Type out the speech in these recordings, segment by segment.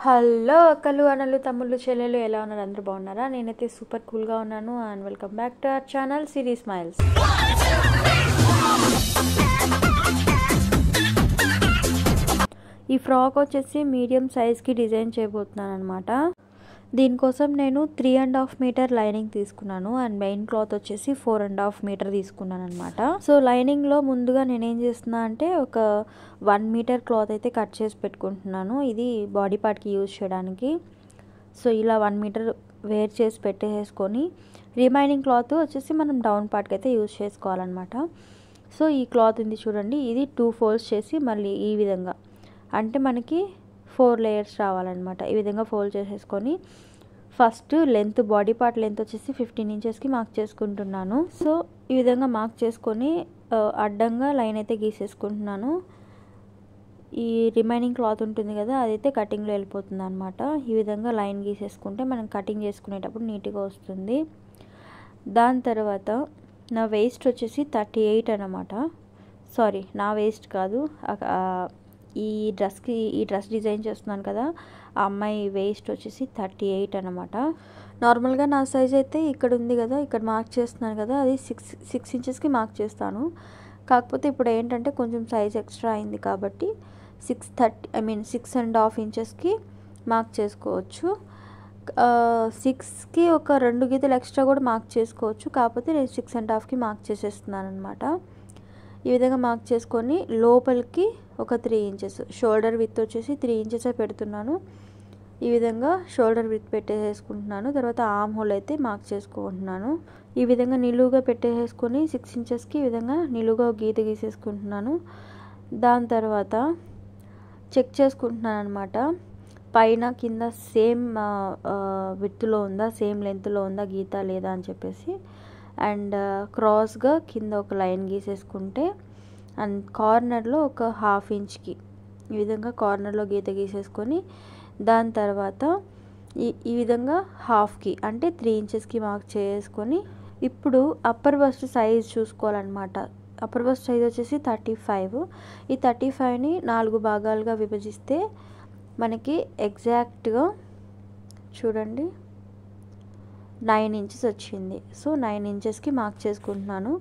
Hello అక్కలు అనలు తమ్ముళ్ళు చెల్లెలు ఎలా ఉన్నారు? అందరూ బాగున్నారా? నేనైతే సూపర్ కూల్గా ఉన్నాను. And welcome back to our channel Siri smiles. ఈ ఫ్రాక్ వచ్చేసి మీడియం సైజ్కి డిజైన్ చేయబోతున్నాను అనమాట. దీనికోసం నేను 3.5 మీటర్ లైనింగ్ తీసుకున్నాను. అండ్ మెయిన్ క్లాత్ వచ్చేసి 4.5 మీటర్ తీసుకున్నాను అనమాట. సో లైనింగ్లో ముందుగా నేనేం చేస్తున్నా అంటే ఒక 1 మీటర్ క్లాత్ అయితే కట్ చేసి పెట్టుకుంటున్నాను. ఇది బాడీ పార్ట్కి యూజ్ చేయడానికి. సో ఇలా 1 మీటర్ వేర్ చేసి పెట్టేసుకొని రిమైనింగ్ క్లాత్ వచ్చేసి మనం డౌన్ పార్ట్కి అయితే యూజ్ చేసుకోవాలన్నమాట. సో ఈ క్లాత్ ఉంది చూడండి, ఇది 2 ఫోల్డ్స్ చేసి మళ్ళీ ఈ విధంగా అంటే మనకి 4 లేయర్స్ రావాలన్నమాట. ఈ విధంగా ఫోల్డ్ చేసేసుకొని first length, body part length వచ్చేసి 15 ఇంచెస్కి మార్క్ చేసుకుంటున్నాను. సో ఈ విధంగా మార్క్ చేసుకొని అడ్డంగా లైన్ అయితే గీసేసుకుంటున్నాను. ఈ రిమైనింగ్ క్లాత్ ఉంటుంది కదా, అదైతే కటింగ్లో వెళ్ళిపోతుంది అనమాట. ఈ విధంగా లైన్ గీసేసుకుంటే మనం కటింగ్ చేసుకునేటప్పుడు నీట్గా వస్తుంది. దాని తర్వాత నా వేస్ట్ వచ్చేసి 38 అనమాట. సారీ, నా వేస్ట్ కాదు, ఈ డ్రెస్ డిజైన్ చేస్తున్నాను కదా, ఆ అమ్మాయి వేస్ట్ వచ్చేసి 38 అనమాట. నార్మల్గా నా సైజ్ అయితే ఇక్కడ ఉంది కదా, ఇక్కడ మార్క్ చేస్తున్నాను కదా, అది 6 ఇంచెస్కి మార్క్ చేస్తాను. కాకపోతే ఇప్పుడు ఏంటంటే కొంచెం సైజ్ ఎక్స్ట్రా అయింది కాబట్టి 6.5 ఇంచెస్కి మార్క్ చేసుకోవచ్చు. 6కి ఒక 2 గీతలు ఎక్స్ట్రా కూడా మార్క్ చేసుకోవచ్చు. కాకపోతే నేను 6.5కి మార్క్ చేసేస్తున్నాను అనమాట. ఈ విధంగా మార్క్ చేసుకొని లోపలికి ఒక 3 ఇంచెస్, షోల్డర్ విత్ వచ్చేసి 3 ఇంచెసే పెడుతున్నాను. ఈ విధంగా షోల్డర్ విత్ పెట్టేసుకుంటున్నాను. తర్వాత ఆర్మ్ హోల్ అయితే మార్క్ చేసుకుంటున్నాను. ఈ విధంగా నిలువుగా పెట్టేసుకొని 6 ఇంచెస్కి ఈ విధంగా నిలువుగా గీత గీసేసుకుంటున్నాను. దాని తర్వాత చెక్ చేసుకుంటున్నాను అనమాట, పైన కింద సేమ్ విత్తులో ఉందా, సేమ్ లెంత్లో ఉందా గీత లేదా అని చెప్పేసి. అండ్ క్రాస్గా కింద ఒక లైన్ గీసేసుకుంటే అండ్ కార్నర్లో ఒక 1/2 ఇంచ్కి ఈ విధంగా కార్నర్లో గీత గీసేసుకొని దాని తర్వాత ఈ విధంగా హాఫ్కి అంటే 3 ఇంచెస్కి మార్క్ చేసుకొని ఇప్పుడు అప్పర్ బస్ట్ సైజ్ చూసుకోవాలన్నమాట. అప్పర్ బస్ట్ సైజ్ వచ్చేసి 35. ఈ 35ని 4 భాగాలుగా విభజిస్తే మనకి ఎగ్జాక్ట్గా చూడండి 9 ఇంచెస్ వచ్చింది. సో 9 ఇంచెస్కి మార్క్ చేసుకుంటున్నాను.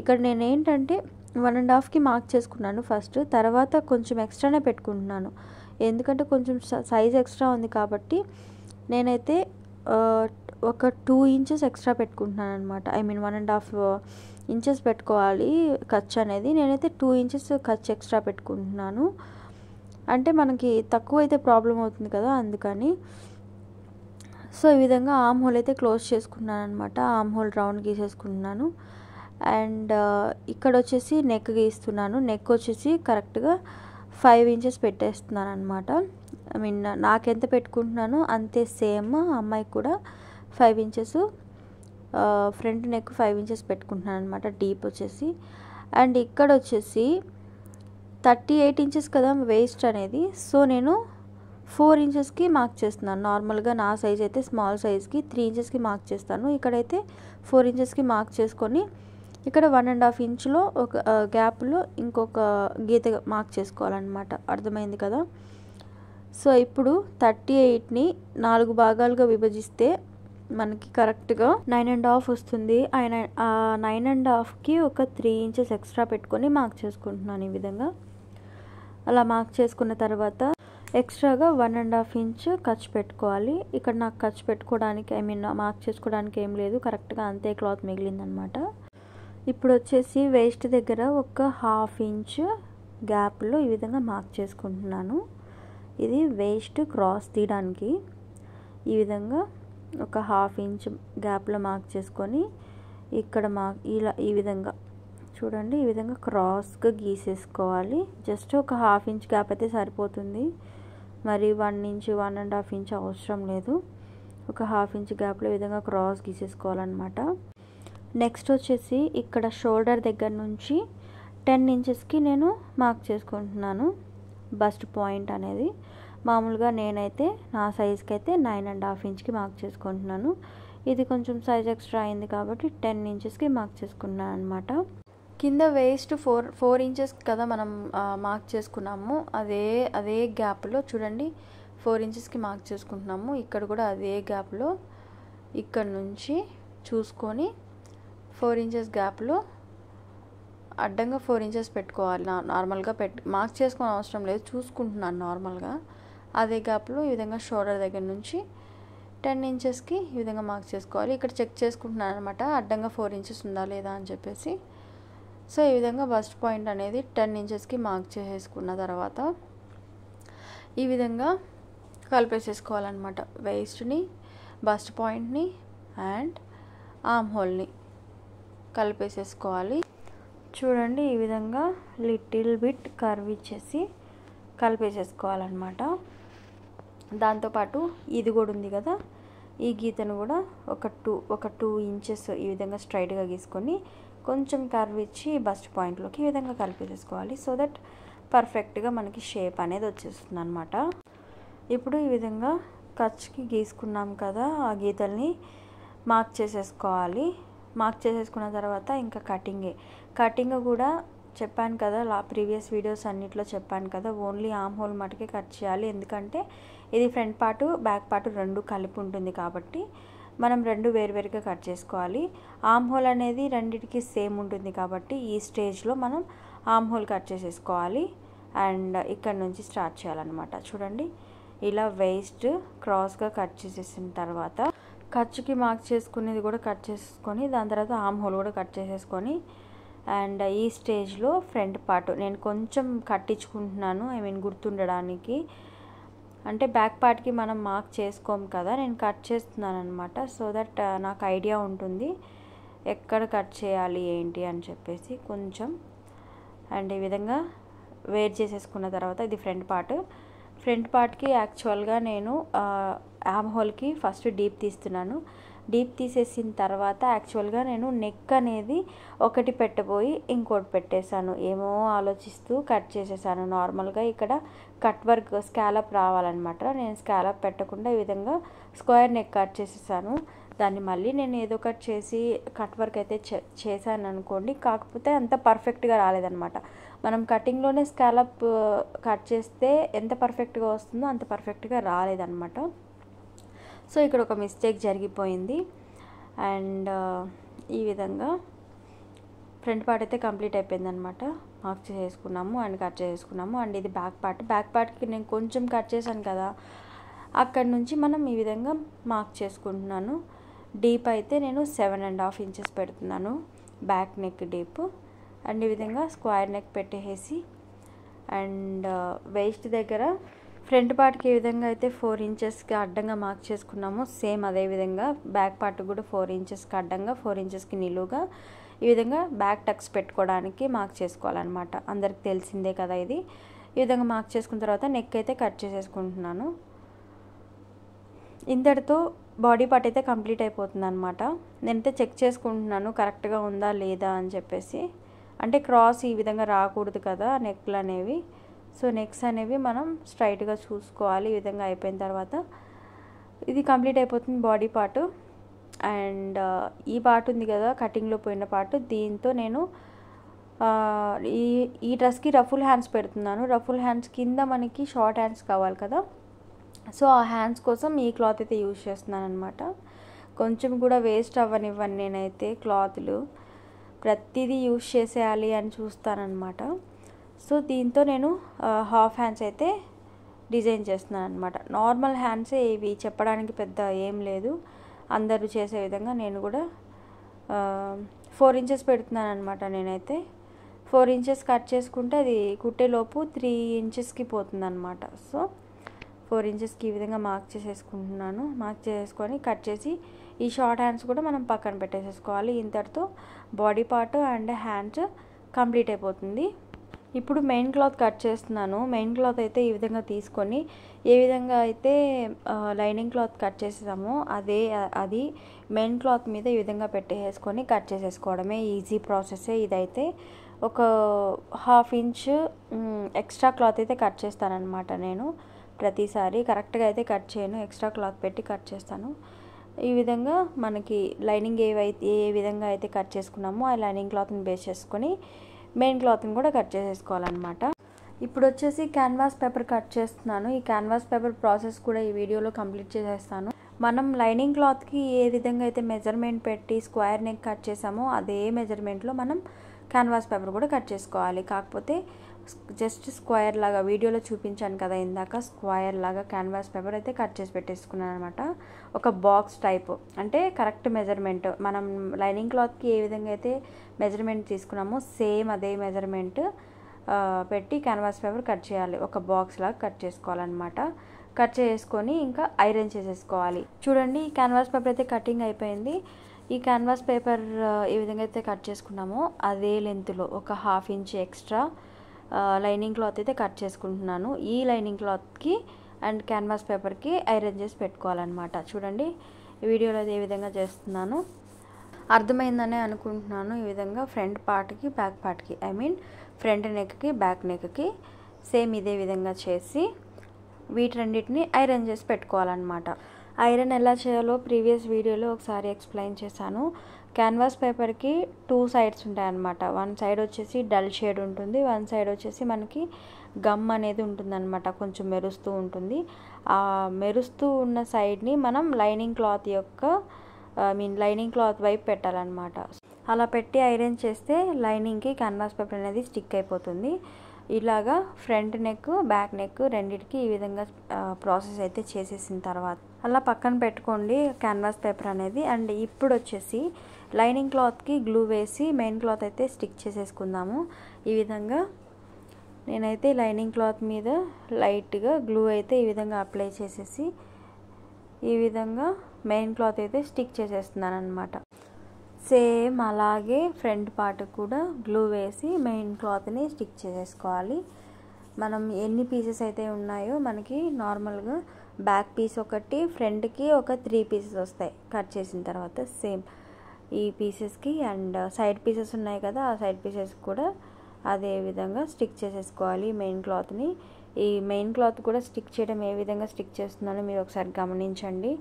ఇక్కడ నేను ఏంటంటే 1.5కి మార్క్ చేసుకున్నాను ఫస్ట్, తర్వాత కొంచెం ఎక్స్ట్రానే పెట్టుకుంటున్నాను. ఎందుకంటే కొంచెం సైజ్ ఎక్స్ట్రా ఉంది కాబట్టి నేనైతే ఒక 2 ఇంచెస్ ఎక్స్ట్రా పెట్టుకుంటున్నాను అనమాట. 1.5 ఇంచెస్ పెట్టుకోవాలి ఖర్చు అనేది. నేనైతే 2 ఇంచెస్ ఖర్చు ఎక్స్ట్రా పెట్టుకుంటున్నాను. అంటే మనకి తక్కువ అయితే ప్రాబ్లం అవుతుంది కదా, అందుకని. సో ఈ విధంగా ఆర్మ్ హోల్ అయితే క్లోజ్ చేసుకున్నాను అనమాట. ఆర్మ్ హోల్ రౌండ్ గీసేసుకుంటున్నాను. అండ్ ఇక్కడ వచ్చేసి నెక్ గీస్తున్నాను. నెక్ వచ్చేసి కరెక్ట్గా 5 ఇంచెస్ పెట్టేస్తున్నాను అనమాట. నాకెంత పెట్టుకుంటున్నానో అంతే సేమ్ అమ్మాయికి కూడా 5 ఇంచెస్, ఫ్రంట్ నెక్ 5 ఇంచెస్ పెట్టుకుంటున్నాను అనమాట, డీప్ వచ్చేసి. అండ్ ఇక్కడ వచ్చేసి 38 ఇంచెస్ కదా వేస్ట్ అనేది. సో నేను 4 ఇంచెస్కి మార్క్ చేస్తున్నాను. నార్మల్గా నా సైజ్ అయితే స్మాల్ సైజ్కి 3 ఇంచెస్కి మార్క్ చేస్తాను. ఇక్కడైతే 4 ఇంచెస్కి మార్క్ చేసుకొని ఇక్కడ 1.5 ఇంచులో ఒక గ్యాప్లో ఇంకొక గీత మార్క్ చేసుకోవాలన్నమాట. అర్థమైంది కదా? సో ఇప్పుడు 38ని 4 భాగాలుగా విభజిస్తే మనకి కరెక్ట్గా 9.5 వస్తుంది. ఆ 9.5కి ఒక 3 ఇంచెస్ ఎక్స్ట్రా పెట్టుకొని మార్క్ చేసుకుంటున్నాను. ఈ విధంగా అలా మార్క్ చేసుకున్న తర్వాత ఎక్స్ట్రాగా 1.5 ఇంచ్ ఖర్చు పెట్టుకోవాలి. ఇక్కడ నాకు ఖర్చు పెట్టుకోవడానికి మార్క్ చేసుకోవడానికి ఏం లేదు, కరెక్ట్గా అంతే క్లాత్ మిగిలిందనమాట. ఇప్పుడు వచ్చేసి వేస్ట్ దగ్గర ఒక 1/2 ఇంచ్ గ్యాప్లో ఈ విధంగా మార్క్ చేసుకుంటున్నాను. ఇది వేస్ట్ క్రాస్ తీయడానికి ఈ విధంగా ఒక 1/2 ఇంచ్ గ్యాప్లో మార్క్ చేసుకొని ఇక్కడ ఈ విధంగా చూడండి, ఈ విధంగా క్రాస్గా గీసేసుకోవాలి. జస్ట్ ఒక 1/2 ఇంచ్ గ్యాప్ అయితే సరిపోతుంది. మరి 1 ఇంచ్ 1.5 ఇంచ్ అవసరం లేదు. ఒక 1/2 ఇంచ్ గ్యాప్లో ఈ విధంగా క్రాస్ గీసేసుకోవాలన్నమాట. నెక్స్ట్ వచ్చేసి ఇక్కడ షోల్డర్ దగ్గర నుంచి 10 ఇంచెస్కి నేను మార్క్ చేసుకుంటున్నాను బస్ట్ పాయింట్ అనేది. మామూలుగా నేనైతే నా సైజ్కి అయితే 9.5 ఇంచ్కి మార్క్ చేసుకుంటున్నాను. ఇది కొంచెం సైజ్ ఎక్స్ట్రా అయింది కాబట్టి 10 ఇంచెస్కి మార్క్ చేసుకున్నాను అనమాట. కింద వేస్ట్ 4 ఇంచెస్ కదా మనం మార్క్ చేసుకున్నాము. అదే గ్యాప్లో చూడండి 4 ఇంచెస్కి మార్క్ చేసుకుంటున్నాము. ఇక్కడ కూడా అదే గ్యాప్లో ఇక్కడ నుంచి చూసుకొని 4 ఇంచెస్ గ్యాప్లో అడ్డంగా 4 ఇంచెస్ పెట్టుకోవాలి. నార్మల్గా మార్క్ చేసుకోని అవసరం లేదు, చూసుకుంటున్నాను నార్మల్గా. అదే గ్యాప్లో ఈ విధంగా షోల్డర్ దగ్గర నుంచి 10 ఇంచెస్కి ఈ విధంగా మార్క్ చేసుకోవాలి. ఇక్కడ చెక్ చేసుకుంటున్నాను అనమాట, అడ్డంగా 4 ఇంచెస్ ఉందా లేదా అని చెప్పేసి. సో ఈ విధంగా బస్ట్ పాయింట్ అనేది 10 ఇంచెస్కి మార్క్ చేసేసుకున్న తర్వాత ఈ విధంగా కలిపేసేసుకోవాలన్నమాట. వేస్ట్ని, బస్ట్ పాయింట్ని అండ్ ఆర్మ్ హోల్ని కలిపేసేసుకోవాలి. చూడండి, ఈ విధంగా లిటిల్ బిట్ కర్వ్ ఇచ్చేసి కలిపేసేసుకోవాలన్నమాట. దాంతోపాటు ఇది కూడా ఉంది కదా, ఈ గీతను కూడా ఒక టూ ఇంచెస్ ఈ విధంగా స్ట్రైట్గా గీసుకొని కొంచెం కర్వ్ ఇచ్చి బస్ట్ పాయింట్లోకి ఈ విధంగా కలిపేసేసుకోవాలి. సో దట్ పర్ఫెక్ట్గా మనకి షేప్ అనేది వచ్చేస్తుంది అనమాట. ఇప్పుడు ఈ విధంగా ఖర్చుకి గీసుకున్నాం కదా, ఆ గీతల్ని మార్క్ చేసేసుకోవాలి. మార్క్ చేసేసుకున్న తర్వాత ఇంకా కటింగ్ కూడా చెప్పాను కదా, ప్రీవియస్ వీడియోస్ అన్నిట్లో చెప్పాను కదా, ఓన్లీ ఆర్మ్ హోల్ మటుకే కట్ చేయాలి. ఎందుకంటే ఇది ఫ్రంట్ పార్ట్ బ్యాక్ పార్ట్ రెండు కలిపి ఉంటుంది కాబట్టి మనం రెండు వేరువేరుగా కట్ చేసుకోవాలి. ఆర్మ్ హోల్ అనేది రెండిటికి సేమ్ ఉంటుంది కాబట్టి ఈ స్టేజ్లో మనం ఆర్మ్ హోల్ కట్ చేసేసుకోవాలి అండ్ ఇక్కడ నుంచి స్టార్ట్ చేయాలన్నమాట. చూడండి, ఇలా వేస్ట్ క్రాస్గా కట్ చేసేసిన తర్వాత ఖర్చుకి మార్క్ చేసుకునేది కూడా కట్ చేసుకొని దాని తర్వాత ఆర్మ్ హోల్ కూడా కట్ చేసేసుకొని అండ్ ఈ స్టేజ్లో ఫ్రంట్ పార్ట్ నేను కొంచెం కట్టించుకుంటున్నాను, గుర్తుండడానికి. అంటే బ్యాక్ పార్ట్కి మనం మార్క్ చేసుకోము కదా, నేను కట్ చేస్తున్నాను అనమాట. సో దట్ నాకు ఐడియా ఉంటుంది ఎక్కడ కట్ చేయాలి ఏంటి అని చెప్పేసి కొంచెం. అండ్ ఈ విధంగా వేర్ చేసేసుకున్న తర్వాత ఇది ఫ్రంట్ పార్ట్కి యాక్చువల్గా నేను ఆర్మ్ హోల్కి ఫస్ట్ డీప్ తీస్తున్నాను. డీప్ తీసేసిన తర్వాత యాక్చువల్గా నేను నెక్ అనేది ఒకటి పెట్టబోయి ఇంకోటి పెట్టేశాను. ఏమో ఆలోచిస్తూ కట్ చేసేసాను. నార్మల్గా ఇక్కడ కట్ వర్క్ స్కాలప్ రావాలన్నమాట. నేను స్కాలప్ పెట్టకుండా ఈ విధంగా స్క్వేర్ నెక్ కట్ చేసేసాను. దాన్ని మళ్ళీ నేను ఏదో కట్ చేసి కట్ వర్క్ అయితే చేశాను అనుకోండి, కాకపోతే అంత పర్ఫెక్ట్గా రాలేదన్నమాట. మనం కటింగ్లోనే స్కాలప్ కట్ చేస్తే ఎంత పర్ఫెక్ట్గా వస్తుందో అంత పర్ఫెక్ట్గా రాలేదన్నమాట. సో ఇక్కడ ఒక మిస్టేక్ జరిగిపోయింది. అండ్ ఈ విధంగా ఫ్రంట్ పార్ట్ అయితే కంప్లీట్ అయిపోయిందనమాట. మార్క్ చేసుకున్నాము అండ్ కట్ చేసుకున్నాము. అండ్ ఇది బ్యాక్ పార్ట్కి నేను కొంచెం కట్ చేశాను కదా, అక్కడి నుంచి మనం ఈ విధంగా మార్క్ చేసుకుంటున్నాను. డీప్ అయితే నేను 7.5 ఇంచెస్ పెడుతున్నాను బ్యాక్ నెక్ డీప్. అండ్ ఈ విధంగా స్క్వేర్ నెక్ పెట్టేసి అండ్ వేస్ట్ దగ్గర ఫ్రంట్ పార్ట్కి ఏ విధంగా అయితే 4 ఇంచెస్కి అడ్డంగా మార్క్ చేసుకున్నామో సేమ్ అదే విధంగా బ్యాక్ పార్ట్ కూడా 4 ఇంచెస్కి అడ్డంగా 4 ఇంచెస్కి నిలువుగా ఈ విధంగా బ్యాక్ టక్స్ పెట్టుకోవడానికి మార్క్ చేసుకోవాలన్నమాట. అందరికి తెలిసిందే కదా ఇది. ఈ విధంగా మార్క్ చేసుకున్న తర్వాత నెక్ అయితే కట్ చేసేసుకుంటున్నాను. ఇంతటితో బాడీ పార్ట్ అయితే కంప్లీట్ అయిపోతుంది అనమాట. నేనైతే చెక్ చేసుకుంటున్నాను కరెక్ట్గా ఉందా లేదా అని చెప్పేసి. అంటే క్రాస్ ఈ విధంగా రాకూడదు కదా నెక్లు అనేవి. సో నెక్స్ అనేవి మనం స్ట్రైట్గా చూసుకోవాలి. ఈ విధంగా అయిపోయిన తర్వాత ఇది కంప్లీట్ అయిపోతుంది బాడీ పార్ట్. అండ్ ఈ పార్ట్ ఉంది కదా కటింగ్లో పోయిన పార్ట్, దీంతో నేను ఈ డ్రెస్కి రఫుల్ హ్యాండ్స్ పెడుతున్నాను. రఫుల్ హ్యాండ్స్ కింద మనకి షార్ట్ హ్యాండ్స్ కావాలి కదా, సో ఆ హ్యాండ్స్ కోసం ఈ క్లాత్ అయితే యూజ్ చేస్తున్నాను అనమాట. కొంచెం కూడా వేస్ట్ అవ్వనివ్వను నేనైతే. క్లాత్లు ప్రతిదీ యూజ్ చేసేయాలి అని చూస్తానన్నమాట. సో దీంతో నేను హాఫ్ హ్యాండ్స్ అయితే డిజైన్ చేస్తున్నాను అనమాట. నార్మల్ హ్యాండ్సే ఇవి, చెప్పడానికి పెద్ద ఏం లేదు. అందరూ చేసే విధంగా నేను కూడా 4 ఇంచెస్ పెడుతున్నాను అనమాట. నేనైతే 4 ఇంచెస్ కట్ చేసుకుంటే అది కుట్టేలోపు 3 ఇంచెస్కి పోతుంది అనమాట. సో 4 ఇంచెస్కి ఈ విధంగా మార్క్ చేసేసుకుంటున్నాను. మార్క్ చేసుకొని కట్ చేసి ఈ షార్ట్ హ్యాండ్స్ కూడా మనం పక్కన పెట్టేసేసుకోవాలి. ఇంతటితో body part and hands complete అయిపోతుంది. ఇప్పుడు మెయిన్ క్లాత్ కట్ చేస్తున్నాను. మెయిన్ క్లాత్ అయితే ఈ విధంగా తీసుకొని ఏ విధంగా అయితే లైనింగ్ క్లాత్ కట్ చేసేసామో అది మెయిన్ క్లాత్ మీద ఈ విధంగా పెట్టేసుకొని కట్ చేసేసుకోవడమే. ఈజీ ప్రాసెసే ఇదైతే. ఒక ½ ఇంచ్ ఎక్స్ట్రా క్లాత్ అయితే కట్ చేస్తానన్నమాట. నేను ప్రతిసారి కరెక్ట్గా అయితే కట్ చేయను, ఎక్స్ట్రా క్లాత్ పెట్టి కట్ చేస్తాను. ఈ విధంగా మనకి లైనింగ్ ఏ విధంగా అయితే కట్ చేసుకున్నామో ఆ లైనింగ్ క్లాత్ని బేస్ చేసుకొని మెయిన్ క్లాత్ని కూడా కట్ చేసేసుకోవాలన్నమాట. ఇప్పుడు వచ్చేసి క్యాన్వాస్ పేపర్ కట్ చేస్తున్నాను. ఈ క్యాన్వాస్ పేపర్ ప్రాసెస్ కూడా ఈ వీడియోలో కంప్లీట్ చేసేస్తాను. మనం లైనింగ్ క్లాత్కి ఏ విధంగా అయితే మెజర్మెంట్ పెట్టి స్క్వేర్ నెక్ కట్ చేసామో అదే మెజర్మెంట్లో మనం క్యాన్వాస్ పేపర్ కూడా కట్ చేసుకోవాలి. కాకపోతే జస్ట్ స్క్వేర్ లాగా వీడియోలో చూపించాను కదా ఇందాక, స్క్వేర్ లాగా క్యాన్వాస్ పేపర్ అయితే కట్ చేసి పెట్టేసుకున్నాను అనమాట. ఒక బాక్స్ టైప్, అంటే కరెక్ట్ మెజర్మెంట్ మనం లైనింగ్ క్లాత్కి ఏ విధంగా అయితే మెజర్మెంట్ తీసుకున్నామో సేమ్ అదే మెజర్మెంట్ పెట్టి క్యాన్వాస్ పేపర్ కట్ చేయాలి. ఒక బాక్స్ లాగా కట్ చేసుకోవాలన్నమాట. కట్ చేసుకొని ఇంకా ఐరన్ చేసేసుకోవాలి. చూడండి క్యాన్వాస్ పేపర్ అయితే కటింగ్ అయిపోయింది. ఈ క్యాన్వాస్ పేపర్ ఏ విధంగా అయితే కట్ చేసుకున్నామో అదే లెంత్లో ఒక 1/2 ఇంచ్ ఎక్స్ట్రా లైనింగ్ క్లాత్ అయితే కట్ చేసుకుంటున్నాను. ఈ లైనింగ్ క్లాత్కి అండ్ క్యాన్వాస్ పేపర్కి ఐరన్ చేసి పెట్టుకోవాలన్నమాట. చూడండి ఈ వీడియోలో అయితే ఏ విధంగా చేస్తున్నాను అర్థమైందనే అనుకుంటున్నాను. ఈ విధంగా ఫ్రంట్ పార్ట్కి బ్యాక్ పార్ట్కి, ఐ మీన్ ఫ్రంట్ నెక్కి బ్యాక్ నెక్కి సేమ్ ఇదే విధంగా చేసి వీటన్నిటిని ఐరన్ చేసి పెట్టుకోవాలన్నమాట. ఐరన్ ఎలా చేయాలో ప్రీవియస్ వీడియోలో ఒకసారి ఎక్స్ప్లెయిన్ చేశాను. క్యాన్వాస్ పేపర్కి 2 సైడ్స్ ఉంటాయన్నమాట. వన్ సైడ్ వచ్చేసి డల్ షేడ్ ఉంటుంది, వన్ సైడ్ వచ్చేసి మనకి గమ్ అనేది ఉంటుందన్నమాట, కొంచెం మెరుస్తూ ఉంటుంది. ఆ మెరుస్తూ ఉన్న సైడ్ని మనం లైనింగ్ క్లాత్ యొక్క లైనింగ్ క్లాత్ వైపు పెట్టాలన్నమాట. అలా పెట్టి ఐరన్ చేస్తే లైనింగ్కి క్యాన్వాస్ పేపర్ అనేది స్టిక్ అయిపోతుంది. ఇలాగా ఫ్రంట్ నెక్ బ్యాక్ నెక్ రెండింటికి ఈ విధంగా ప్రాసెస్ అయితే చేసేసిన తర్వాత అలా పక్కన పెట్టుకోండి క్యాన్వాస్ పేపర్ అనేది. అండ్ ఇప్పుడు వచ్చేసి లైనింగ్ క్లాత్కి గ్లూ వేసి మెయిన్ క్లాత్ అయితే స్టిక్ చేసేసుకుందాము. ఈ విధంగా నేనైతే లైనింగ్ క్లాత్ మీద లైట్గా గ్లూ అయితే ఈ విధంగా అప్లై చేసేసి ఈ విధంగా మెయిన్ క్లాత్ అయితే స్టిక్ చేసేస్తున్నాను అనమాట. సేమ్ అలాగే ఫ్రంట్ పార్ట్ కూడా గ్లూ వేసి మెయిన్ క్లాత్ని స్టిక్ చేసేసుకోవాలి. మనం ఎన్ని పీసెస్ అయితే ఉన్నాయో మనకి నార్మల్గా బ్యాక్ పీస్ ఒకటి, ఫ్రంట్కి ఒక 3 పీసెస్ వస్తాయి కట్ చేసిన తర్వాత. సేమ్ ఈ పీసెస్కి అండ్ సైడ్ పీసెస్ ఉన్నాయి కదా, ఆ సైడ్ పీసెస్ కూడా అదే విధంగా స్టిక్ చేసేసుకోవాలి మెయిన్ క్లాత్ని. ఈ మెయిన్ క్లాత్ కూడా స్టిక్ చేయడం ఏ విధంగా స్టిక్ చేస్తున్నానో మీరు ఒకసారి గమనించండి.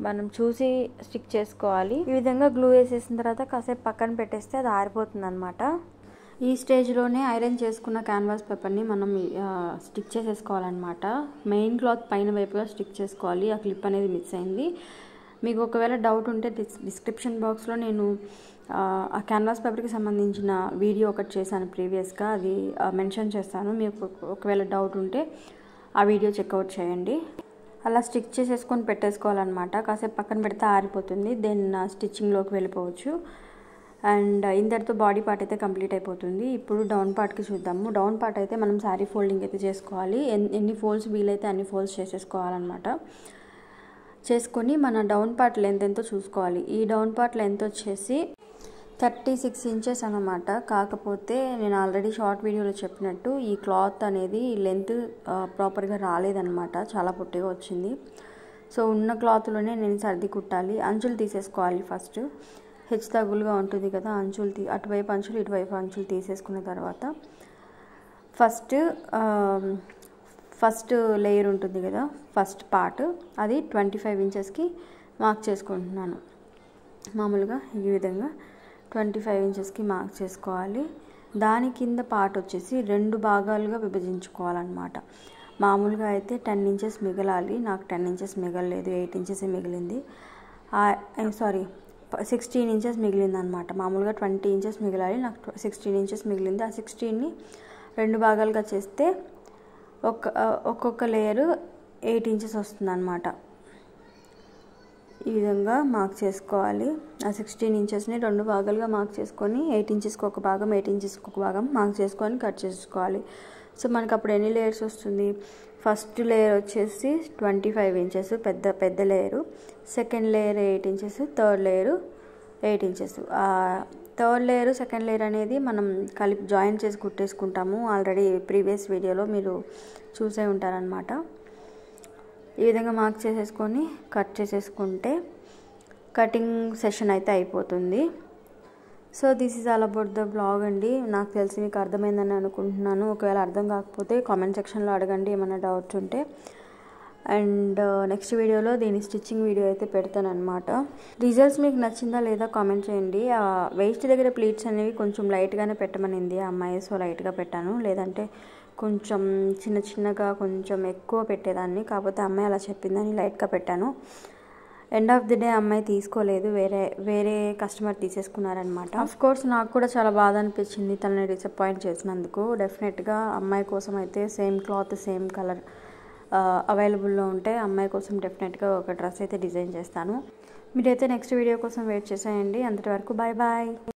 మనం చూసి స్టిక్ చేసుకోవాలి. ఈ విధంగా గ్లూ వేసేసిన తర్వాత కాసేపు పక్కన పెట్టేస్తే అది ఆరిపోతుంది అనమాట. ఈ స్టేజ్లోనే ఐరన్ చేసుకున్న క్యాన్వాస్ పేపర్ని మనం స్టిక్ చేసేసుకోవాలన్నమాట. మెయిన్ క్లాత్ పైన వైపుగా స్టిక్ చేసుకోవాలి. ఆ క్లిప్ అనేది మిస్ అయింది. మీకు ఒకవేళ డౌట్ ఉంటే డిస్క్రిప్షన్ బాక్స్లో నేను ఆ క్యాన్వాస్ పేపర్కి సంబంధించిన వీడియో ఒకటి చేశాను ప్రీవియస్గా, అది మెన్షన్ చేస్తాను. మీకు ఒకవేళ డౌట్ ఉంటే ఆ వీడియో చెక్అవుట్ చేయండి. అలా స్టిక్ చేసేసుకొని పెట్టేసుకోవాలన్నమాట. కాసేపు పక్కన పెడితే ఆరిపోతుంది, దెన్ స్టిచ్చింగ్లోకి వెళ్ళిపోవచ్చు. అండ్ ఇంతటితో బాడీ పార్ట్ అయితే కంప్లీట్ అయిపోతుంది. ఇప్పుడు డౌన్ పార్ట్కి చూద్దాము. డౌన్ పార్ట్ అయితే మనం శారీ ఫోల్డింగ్ అయితే చేసుకోవాలి. ఎన్ని ఫోల్డ్స్ వీలైతే అన్ని ఫోల్డ్స్ చేసేసుకోవాలన్నమాట. చేసుకొని మన డౌన్ పార్ట్ లెంత్ ఎంతో చూసుకోవాలి. ఈ డౌన్ పార్ట్ లెంత్ వచ్చేసి 36 ఇంచెస్ అన్నమాట. కాకపోతే నేను ఆల్రెడీ షార్ట్ వీడియోలో చెప్పినట్టు ఈ క్లాత్ అనేది లెంత్ ప్రాపర్గా రాలేదన్నమాట, చాలా పొట్టిగా వచ్చింది. సో ఉన్న క్లాత్లోనే నేను సర్ది కుట్టాలి. అంచులు తీసేసుకోవాలి ఫస్ట్. హెచ్చు తగులుగా ఉంటుంది కదా, అంచులు అటువైపు అంచులు ఇటువైపు అంచులు తీసేసుకున్న తర్వాత ఫస్ట్ లేయర్ ఉంటుంది కదా, ఫస్ట్ పార్ట్ అది 25 ఇంచెస్కి మార్క్ చేసుకుంటున్నాను. మామూలుగా ఈ విధంగా 25 ఇంచెస్కి మార్క్ చేసుకోవాలి. దాని కింద పార్ట్ వచ్చేసి 2 భాగాలుగా విభజించుకోవాలన్నమాట. మామూలుగా అయితే 10 ఇంచెస్ మిగలాలి, నాకు 10 ఇంచెస్ మిగలలేదు, 8 ఇంచెస్ మిగిలింది. 16 ఇంచెస్ మిగిలింది అనమాట. మామూలుగా 20 ఇంచెస్ మిగలాలి, నాకు 16 ఇంచెస్ మిగిలింది. ఆ 16ని 2 భాగాలుగా చేస్తే ఒక్కొక్క లేయరు 8 ఇంచెస్ వస్తుంది అనమాట. ఈ విధంగా మార్క్ చేసుకోవాలి. ఆ 16 ఇంచెస్ని 2 భాగాలుగా మార్క్ చేసుకొని 8 ఇంచెస్కి ఒక భాగం 8 ఇంచెస్కి ఒక భాగం మార్క్ చేసుకొని కట్ చేసుకోవాలి. సో మనకు అప్పుడు ఎన్ని లేయర్స్ వస్తుంది? ఫస్ట్ లేయర్ వచ్చేసి 25 ఇంచెస్ పెద్ద layer, second layer 8 inches, third layer 8 inches. Third layer second layer అనేది మనం కలిపి జాయిన్ చేసి కుట్టేసుకుంటాము. ఆల్రెడీ ప్రీవియస్ వీడియోలో మీరు చూసే ఉంటారనమాట. ఈ విధంగా మార్క్ చేసేసుకొని కట్ చేసేసుకుంటే కటింగ్ సెషన్ అయితే అయిపోతుంది. So this is all about the blog అండి. నాకు తెలిసి మీకు అర్థమైందని అనుకుంటున్నాను. ఒకవేళ అర్థం కాకపోతే కామెంట్ సెక్షన్లో అడగండి, ఏమైనా డౌట్స్ ఉంటే. అండ్ నెక్స్ట్ వీడియోలో దీని స్టిచ్చింగ్ వీడియో అయితే పెడతాను అనమాట. రిజల్ట్స్ మీకు నచ్చిందా లేదా కామెంట్ చేయండి. వేస్ట్ దగ్గర ప్లీట్స్ అనేవి కొంచెం లైట్గానే పెట్టమనింది ఆ అమ్మాయి, సో లైట్గా పెట్టాను. లేదంటే కొంచెం చిన్నగా కొంచెం ఎక్కువ పెట్టేదాన్ని, కాకపోతే అమ్మాయి అలా చెప్పిందని లైట్గా పెట్టాను. ఎండ్ ఆఫ్ ది డే అమ్మాయి తీసుకోలేదు, వేరే కస్టమర్ తీసేసుకున్నారనమాట. ఆఫ్ కోర్స్ నాకు కూడా చాలా బాధ అనిపించింది తనని డిసప్పాయింట్ చేసినందుకు. డెఫినెట్గా అమ్మాయి కోసం అయితే సేమ్ క్లాత్ సేమ్ కలర్ అవైలబుల్లో ఉంటే అమ్మాయి కోసం డెఫినెట్గా ఒక డ్రెస్ అయితే డిజైన్ చేస్తాను. మీరైతే నెక్స్ట్ వీడియో కోసం వెయిట్ చేసేయండి. అంతటి వరకు బాయ్ బాయ్.